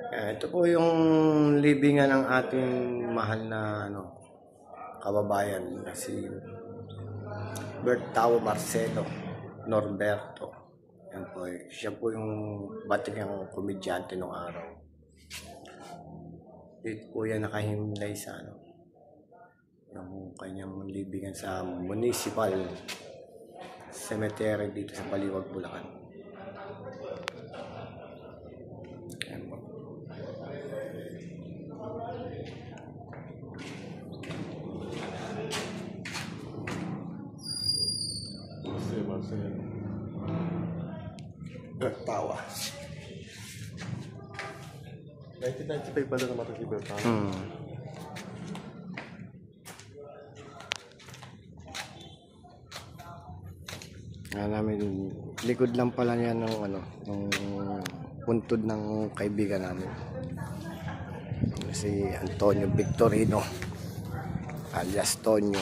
Ito po yung libingan ng ating mahal na kababayan na si Bertao Marcelo Norberto. Yan po, siya po yung batikang komedyante nung araw. Dito po yan nakahimlay sa yung kanyang libingan sa municipal cemetery dito sa Baliwag, Bulacan. Yan po. Bertawa. 1995 pala naman si Bertawa. Namin likod lang pala niya ng puntod ng kaibigan namin, si Antonio Victorino alias Tonyo.